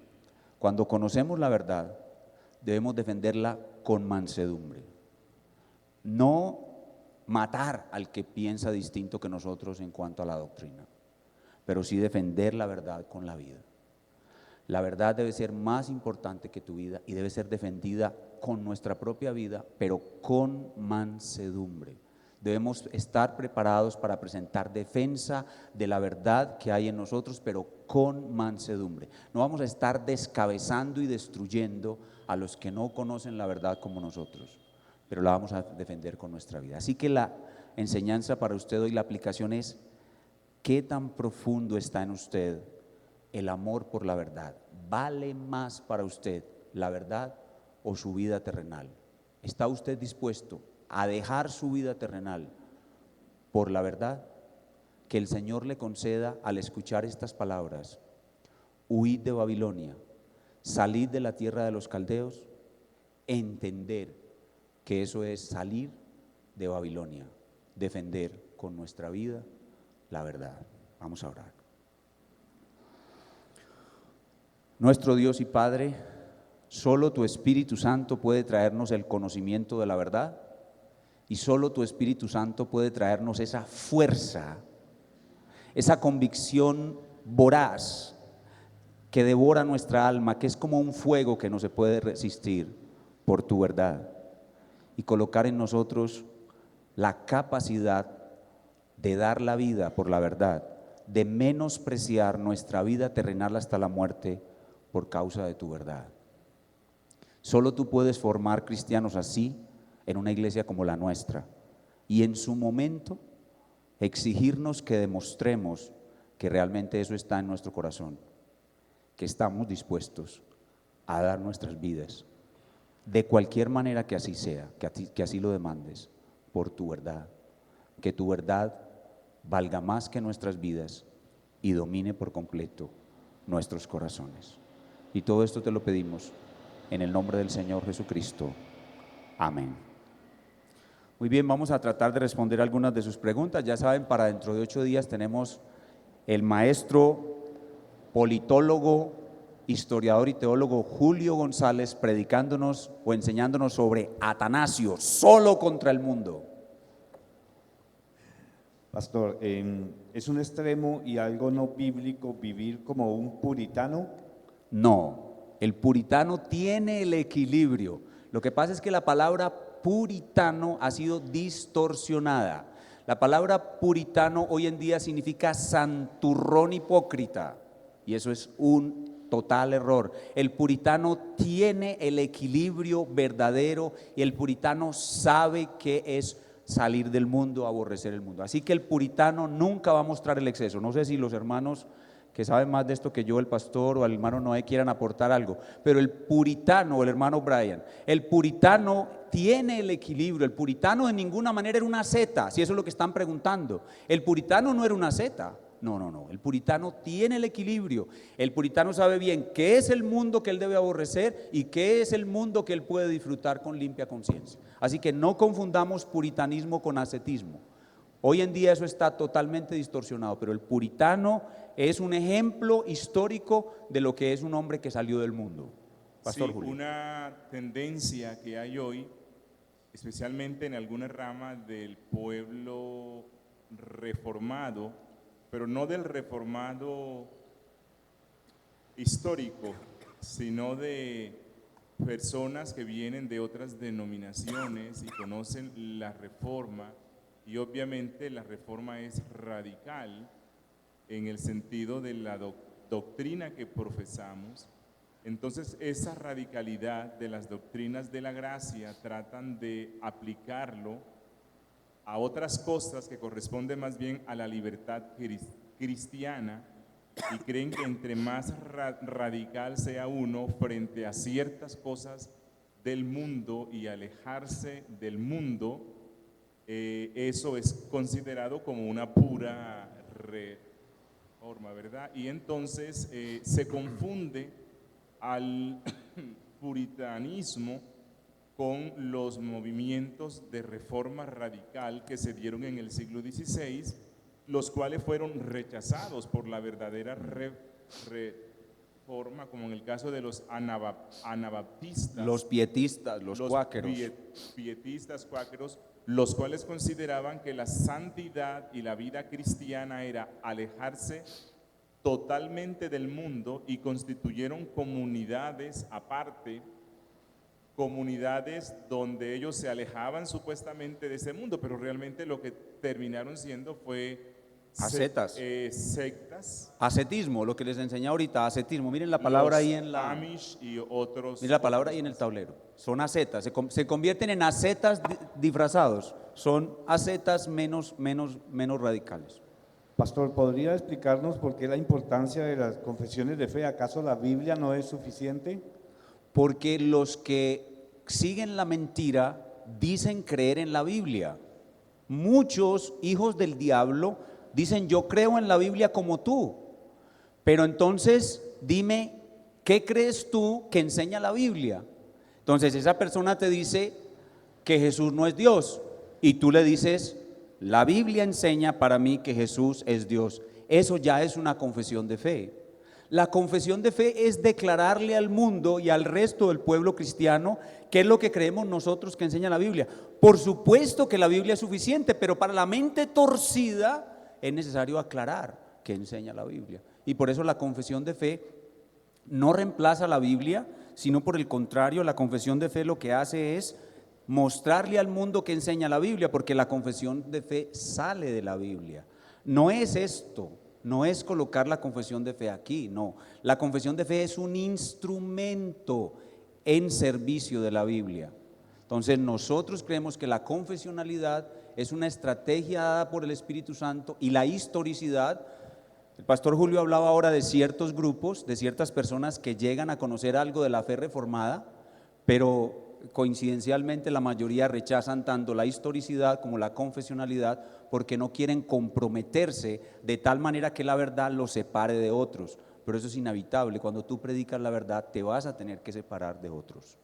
Cuando conocemos la verdad, debemos defenderla con mansedumbre. No matar al que piensa distinto que nosotros en cuanto a la doctrina, pero sí defender la verdad con la vida. La verdad debe ser más importante que tu vida y debe ser defendida con nuestra propia vida, pero con mansedumbre. Debemos estar preparados para presentar defensa de la verdad que hay en nosotros, pero con mansedumbre. No vamos a estar descabezando y destruyendo a los que no conocen la verdad como nosotros, pero la vamos a defender con nuestra vida. Así que la enseñanza para usted hoy, la aplicación es: ¿qué tan profundo está en usted el amor por la verdad? ¿Vale más para usted la verdad o su vida terrenal? ¿Está usted dispuesto a dejar su vida terrenal por la verdad? que el Señor le conceda al escuchar estas palabras: huid de Babilonia, salid de la tierra de los caldeos, entender que eso es salir de Babilonia, defender con nuestra vida la verdad. Vamos a orar. Nuestro Dios y Padre, solo tu Espíritu Santo puede traernos el conocimiento de la verdad, y solo tu Espíritu Santo puede traernos esa fuerza, esa convicción voraz que devora nuestra alma, que es como un fuego que no se puede resistir por tu verdad, y colocar en nosotros la capacidad de dar la vida por la verdad, de menospreciar nuestra vida terrenal hasta la muerte por causa de tu verdad. Solo tú puedes formar cristianos así en una iglesia como la nuestra, y en su momento exigirnos que demostremos que realmente eso está en nuestro corazón, que estamos dispuestos a dar nuestras vidas de cualquier manera que así sea, que así lo demandes, por tu verdad, que tu verdad valga más que nuestras vidas y domine por completo nuestros corazones. Y todo esto te lo pedimos en el nombre del Señor Jesucristo. Amén. Muy bien, vamos a tratar de responder algunas de sus preguntas. Ya saben, para dentro de 8 días tenemos el maestro politólogo, historiador y teólogo Julio González predicándonos o enseñándonos sobre Atanasio, solo contra el mundo. Pastor, ¿es un extremo y algo no bíblico vivir como un puritano? No, el puritano tiene el equilibrio. Lo que pasa es que la palabra puritano ha sido distorsionada. La palabra puritano hoy en día significa santurrón hipócrita, y eso es un total error. El puritano tiene el equilibrio verdadero, y el puritano sabe qué es salir del mundo, aborrecer el mundo. Así que el puritano nunca va a mostrar el exceso. No sé si los hermanos que saben más de esto que yo, el pastor o el hermano Noé, quieran aportar algo, pero el puritano, o el hermano Brian, el puritano tiene el equilibrio. El puritano de ninguna manera era una seta, si eso es lo que están preguntando. El puritano no era una seta. No, el puritano tiene el equilibrio. El puritano sabe bien qué es el mundo que él debe aborrecer y qué es el mundo que él puede disfrutar con limpia conciencia. Así que no confundamos puritanismo con ascetismo. Hoy en día eso está totalmente distorsionado, pero el puritano es un ejemplo histórico de lo que es un hombre que salió del mundo. Pastor Sí, Julio. una tendencia que hay hoy, especialmente en alguna rama del pueblo reformado, pero no del reformado histórico, sino de personas que vienen de otras denominaciones y conocen la reforma, y obviamente la reforma es radical en el sentido de la doctrina que profesamos. Entonces esa radicalidad de las doctrinas de la gracia tratan de aplicarlo a otras cosas que corresponden más bien a la libertad cristiana, y creen que entre más radical sea uno frente a ciertas cosas del mundo y alejarse del mundo, eso es considerado como una pura reforma, ¿verdad? Y entonces se confunde al puritanismo con los movimientos de reforma radical que se dieron en el siglo XVI, los cuales fueron rechazados por la verdadera reforma, como en el caso de los anabaptistas, Los pietistas, los cuáqueros. pietistas, cuáqueros, los cuales consideraban que la santidad y la vida cristiana era alejarse totalmente del mundo, y constituyeron comunidades aparte, comunidades donde ellos se alejaban supuestamente de ese mundo, pero realmente lo que terminaron siendo fue Ascetas. sectas. Ascetismo, lo que les enseñé ahorita, ascetismo. Miren la palabra Los ahí en la... Amish y otros. Miren la palabra ahí en el tablero. Son ascetas, se convierten en ascetas disfrazados. Son ascetas menos radicales. Pastor, ¿podría explicarnos por qué la importancia de las confesiones de fe? ¿Acaso la Biblia no es suficiente? Porque los que siguen la mentira dicen creer en la Biblia. Muchos hijos del diablo Dicen, yo creo en la Biblia como tú, pero entonces dime, ¿qué crees tú que enseña la Biblia? Entonces esa persona te dice que Jesús no es Dios y tú le dices, la Biblia enseña para mí que Jesús es Dios. Eso ya es una confesión de fe. La confesión de fe es declararle al mundo y al resto del pueblo cristiano qué es lo que creemos nosotros que enseña la Biblia. Por supuesto que la Biblia es suficiente, pero para la mente torcida es necesario aclarar qué enseña la Biblia. Y por eso la confesión de fe no reemplaza la Biblia, sino por el contrario, la confesión de fe lo que hace es mostrarle al mundo qué enseña la Biblia, porque la confesión de fe sale de la Biblia. No es esto. No es colocar la confesión de fe aquí, no. La confesión de fe es un instrumento en servicio de la Biblia. Entonces nosotros creemos que la confesionalidad es una estrategia dada por el Espíritu Santo y la historicidad. El pastor Julio hablaba ahora de ciertos grupos, de ciertas personas que llegan a conocer algo de la fe reformada, pero coincidencialmente la mayoría rechazan tanto la historicidad como la confesionalidad porque no quieren comprometerse de tal manera que la verdad los separe de otros. Pero eso es inevitable, cuando tú predicas la verdad te vas a tener que separar de otros.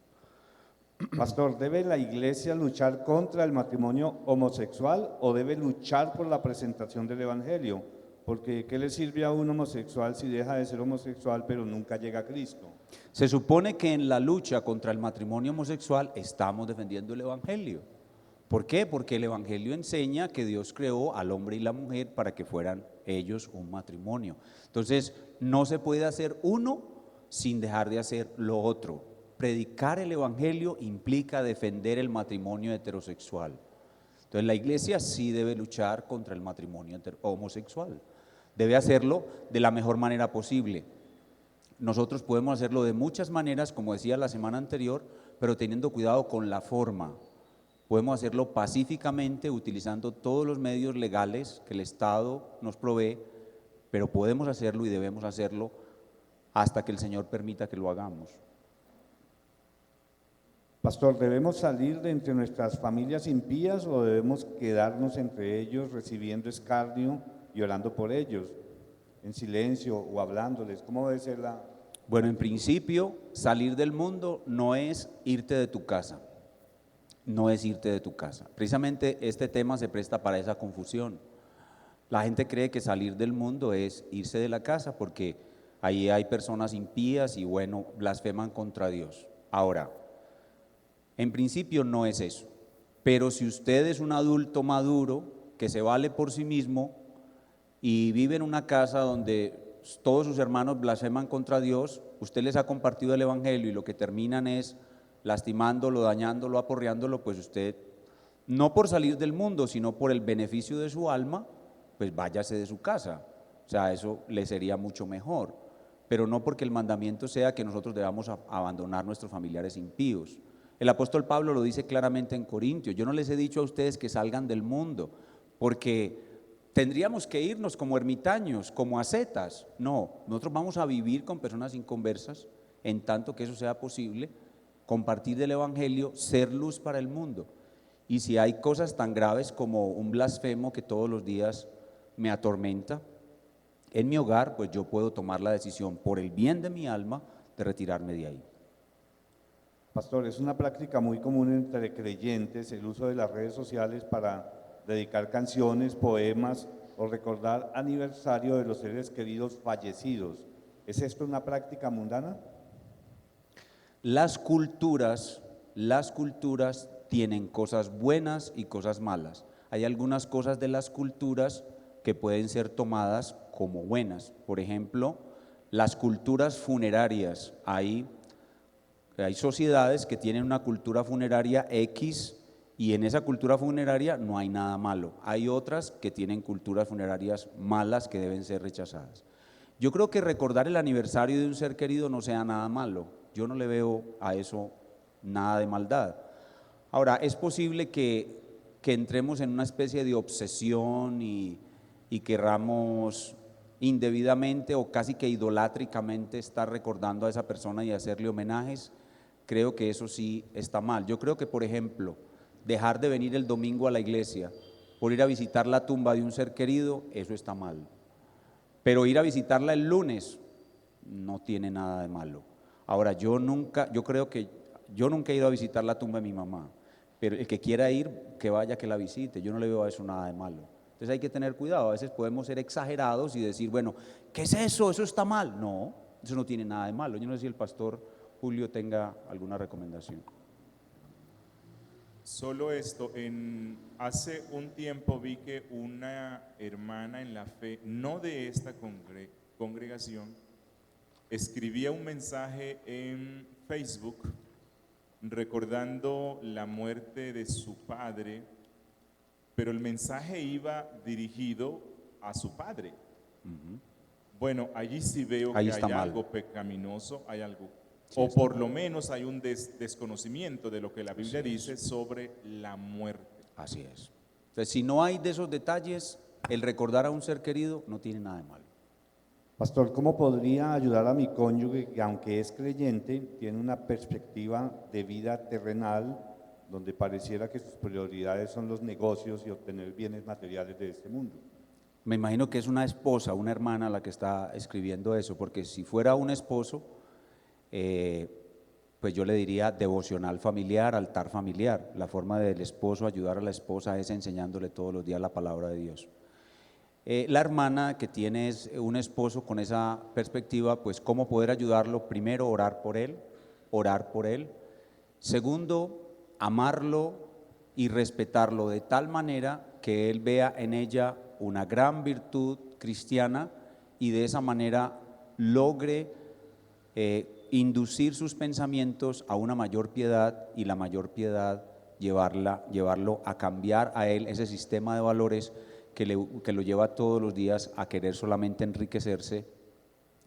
Pastor, ¿debe la iglesia luchar contra el matrimonio homosexual o debe luchar por la presentación del evangelio? Porque ¿qué le sirve a un homosexual si deja de ser homosexual pero nunca llega a Cristo? Se supone que en la lucha contra el matrimonio homosexual estamos defendiendo el evangelio. ¿Por qué? Porque el evangelio enseña que Dios creó al hombre y la mujer para que fueran ellos un matrimonio. Entonces, no se puede hacer uno sin dejar de hacer lo otro. Predicar el evangelio implica defender el matrimonio heterosexual. Entonces, la iglesia sí debe luchar contra el matrimonio homosexual. Debe hacerlo de la mejor manera posible. Nosotros podemos hacerlo de muchas maneras, como decía la semana anterior, pero teniendo cuidado con la forma. Podemos hacerlo pacíficamente, utilizando todos los medios legales que el Estado nos provee, pero podemos hacerlo y debemos hacerlo hasta que el Señor permita que lo hagamos. Pastor, ¿debemos salir de entre nuestras familias impías o debemos quedarnos entre ellos recibiendo escarnio y orando por ellos, en silencio o hablándoles? ¿Cómo debe ser la...? Bueno, en principio, salir del mundo no es irte de tu casa. No es irte de tu casa. Precisamente este tema se presta para esa confusión. La gente cree que salir del mundo es irse de la casa porque ahí hay personas impías y bueno, blasfeman contra Dios. Ahora, en principio no es eso, pero si usted es un adulto maduro que se vale por sí mismo y vive en una casa donde todos sus hermanos blasfeman contra Dios, usted les ha compartido el evangelio y lo que terminan es lastimándolo, dañándolo, aporreándolo, pues usted, no por salir del mundo, sino por el beneficio de su alma, pues váyase de su casa. O sea, eso le sería mucho mejor, pero no porque el mandamiento sea que nosotros debamos abandonar nuestros familiares impíos. El apóstol Pablo lo dice claramente en Corintios: yo no les he dicho a ustedes que salgan del mundo, porque tendríamos que irnos como ermitaños, como ascetas. No, nosotros vamos a vivir con personas inconversas, en tanto que eso sea posible, compartir del evangelio, ser luz para el mundo. Y si hay cosas tan graves como un blasfemo que todos los días me atormenta en mi hogar, pues yo puedo tomar la decisión por el bien de mi alma de retirarme de ahí. Pastor, es una práctica muy común entre creyentes el uso de las redes sociales para dedicar canciones, poemas o recordar aniversario de los seres queridos fallecidos. ¿Es esto una práctica mundana? Las culturas tienen cosas buenas y cosas malas. Hay algunas cosas de las culturas que pueden ser tomadas como buenas. Por ejemplo, las culturas funerarias. Hay sociedades que tienen una cultura funeraria X y en esa cultura funeraria no hay nada malo. Hay otras que tienen culturas funerarias malas que deben ser rechazadas. Yo creo que recordar el aniversario de un ser querido no sea nada malo. Yo no le veo a eso nada de maldad. Ahora, es posible que entremos en una especie de obsesión y querramos indebidamente o casi que idolátricamente estar recordando a esa persona y hacerle homenajes. Creo que eso sí está mal. Yo creo que, por ejemplo, dejar de venir el domingo a la iglesia por ir a visitar la tumba de un ser querido, eso está mal. Pero ir a visitarla el lunes no tiene nada de malo. Ahora, yo creo que yo nunca he ido a visitar la tumba de mi mamá, pero el que quiera ir, que vaya, que la visite. Yo no le veo a eso nada de malo. Entonces hay que tener cuidado. A veces podemos ser exagerados y decir, bueno, ¿qué es eso? Eso está mal. No, eso no tiene nada de malo. Yo no sé si el pastor Julio tenga alguna recomendación. Solo esto, hace un tiempo vi que una hermana en la fe, no de esta congregación, escribía un mensaje en Facebook recordando la muerte de su padre, pero el mensaje iba dirigido a su padre. Bueno, allí sí veo Ahí que está hay mal. algo pecaminoso, hay algo, Sí, o está por lo menos hay un desconocimiento de lo que la Biblia Así es. dice sobre la muerte. Así es. Entonces, si no hay de esos detalles, el recordar a un ser querido no tiene nada de malo. Pastor, ¿cómo podría ayudar a mi cónyuge que, aunque es creyente, tiene una perspectiva de vida terrenal donde pareciera que sus prioridades son los negocios y obtener bienes materiales de este mundo? Me imagino que es una esposa, una hermana la que está escribiendo eso, porque si fuera un esposo, pues yo le diría devocional familiar, altar familiar. La forma del esposo ayudar a la esposa es enseñándole todos los días la palabra de Dios. La hermana que tiene un esposo con esa perspectiva, pues cómo poder ayudarlo. Primero, orar por él, orar por él. Segundo, amarlo y respetarlo de tal manera que él vea en ella una gran virtud cristiana y de esa manera logre inducir sus pensamientos a una mayor piedad, y la mayor piedad llevarlo a cambiar a él ese sistema de valores que lo lleva todos los días a querer solamente enriquecerse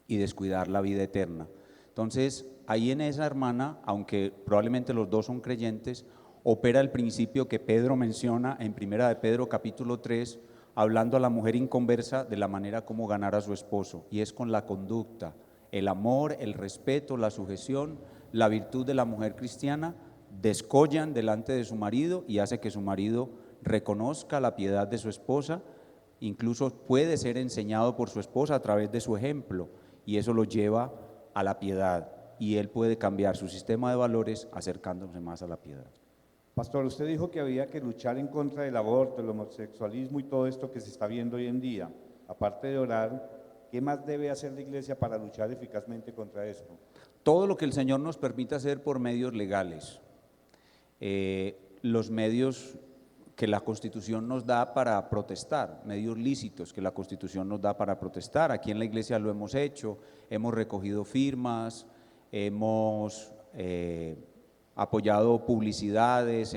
y descuidar la vida eterna. Entonces, ahí en esa hermana, aunque probablemente los dos son creyentes, opera el principio que Pedro menciona en 1 de Pedro capítulo 3, hablando a la mujer inconversa de la manera como ganar a su esposo, y es con la conducta, el amor, el respeto, la sujeción, la virtud de la mujer cristiana, descollan delante de su marido y hace que su marido reconozca la piedad de su esposa. Incluso puede ser enseñado por su esposa a través de su ejemplo, y eso lo lleva a la piedad, y él puede cambiar su sistema de valores acercándose más a la piedad. Pastor, usted dijo que había que luchar en contra del aborto, el homosexualismo y todo esto que se está viendo hoy en día. Aparte de orar, ¿qué más debe hacer la iglesia para luchar eficazmente contra esto? Todo lo que el Señor nos permita hacer por medios legales, los medios que la Constitución nos da para protestar, medios lícitos que la Constitución nos da para protestar. Aquí en la iglesia lo hemos hecho, hemos recogido firmas, hemos apoyado publicidades,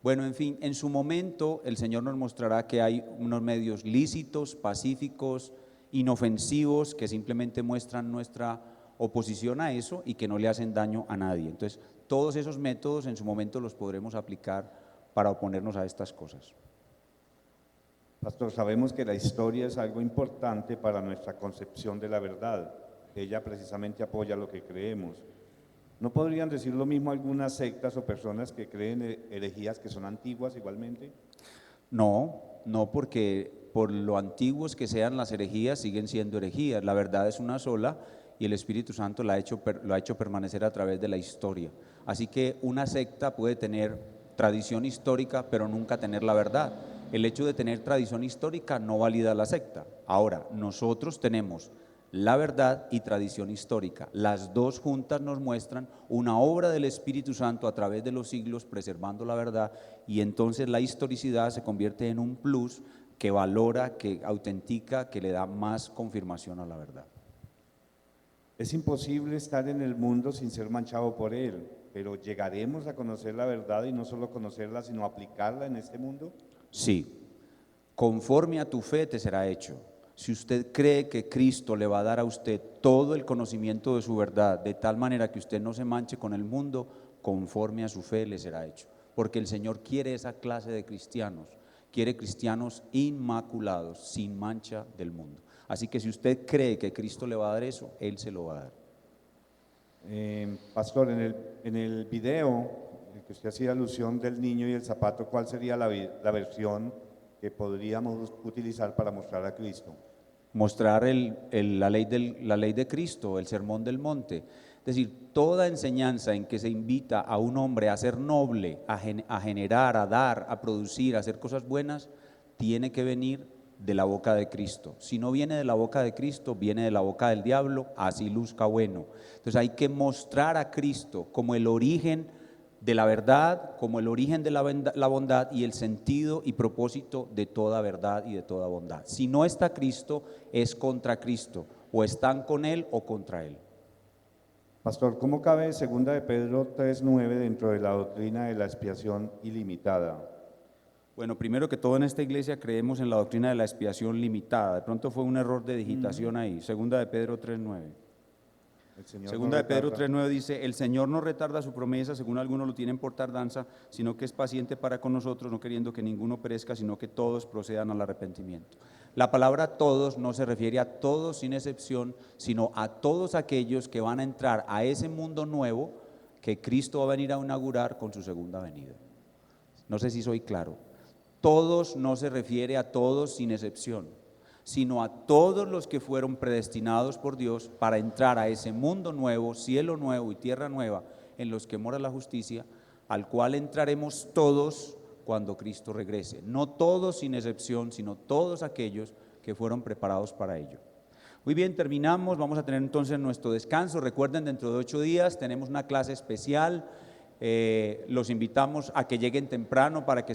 bueno, en fin, en su momento el Señor nos mostrará que hay unos medios lícitos, pacíficos, inofensivos, que simplemente muestran nuestra oposición a eso y que no le hacen daño a nadie. Entonces, todos esos métodos en su momento los podremos aplicar para oponernos a estas cosas. Pastor, sabemos que la historia es algo importante para nuestra concepción de la verdad. Ella precisamente apoya lo que creemos. ¿No podrían decir lo mismo algunas sectas o personas que creen herejías que son antiguas igualmente? No, porque por lo antiguos que sean las herejías, siguen siendo herejías. La verdad es una sola y el Espíritu Santo lo ha hecho permanecer a través de la historia. Así que una secta puede tener tradición histórica, pero nunca tener la verdad. El hecho de tener tradición histórica no valida la secta. Ahora, nosotros tenemos la verdad y tradición histórica. Las dos juntas nos muestran una obra del Espíritu Santo a través de los siglos preservando la verdad, y entonces la historicidad se convierte en un plus que valora, que autentica, que le da más confirmación a la verdad. Es imposible estar en el mundo sin ser manchado por él, pero ¿llegaremos a conocer la verdad y no solo conocerla, sino aplicarla en este mundo? Sí, conforme a tu fe te será hecho. Si usted cree que Cristo le va a dar a usted todo el conocimiento de su verdad, de tal manera que usted no se manche con el mundo, conforme a su fe le será hecho. Porque el Señor quiere esa clase de cristianos, quiere cristianos inmaculados, sin mancha del mundo. Así que si usted cree que Cristo le va a dar eso, Él se lo va a dar. Pastor, en el video en que usted hacía alusión del niño y el zapato, ¿cuál sería la versión que podríamos utilizar para mostrar a Cristo? Mostrar la ley de Cristo, el sermón del monte. Es decir, toda enseñanza en que se invita a un hombre a ser noble, a generar, a dar, a producir, a hacer cosas buenas, tiene que venir de la boca de Cristo. Si no viene de la boca de Cristo, viene de la boca del diablo, así luzca bueno. Entonces hay que mostrar a Cristo como el origen de la verdad, como el origen de la bondad y el sentido y propósito de toda verdad y de toda bondad. Si no está Cristo, es contra Cristo, o están con Él o contra Él. Pastor, ¿cómo cabe 2 de Pedro 3:9 dentro de la doctrina de la expiación ilimitada? Bueno, primero que todo en esta iglesia creemos en la doctrina de la expiación limitada. De pronto fue un error de digitación ahí. Segunda de Pedro 3:9. Segunda de Pedro 3:9 dice: el Señor no retarda su promesa, según algunos lo tienen por tardanza, sino que es paciente para con nosotros, no queriendo que ninguno perezca, sino que todos procedan al arrepentimiento. La palabra todos no se refiere a todos sin excepción, sino a todos aquellos que van a entrar a ese mundo nuevo que Cristo va a venir a inaugurar con su segunda venida. No sé si soy claro. Todos no se refiere a todos sin excepción, sino a todos los que fueron predestinados por Dios para entrar a ese mundo nuevo, cielo nuevo y tierra nueva, en los que mora la justicia, al cual entraremos todos cuando Cristo regrese. No todos sin excepción, sino todos aquellos que fueron preparados para ello. Muy bien, terminamos. Vamos a tener entonces nuestro descanso. Recuerden, dentro de 8 días tenemos una clase especial. Los invitamos a que lleguen temprano para que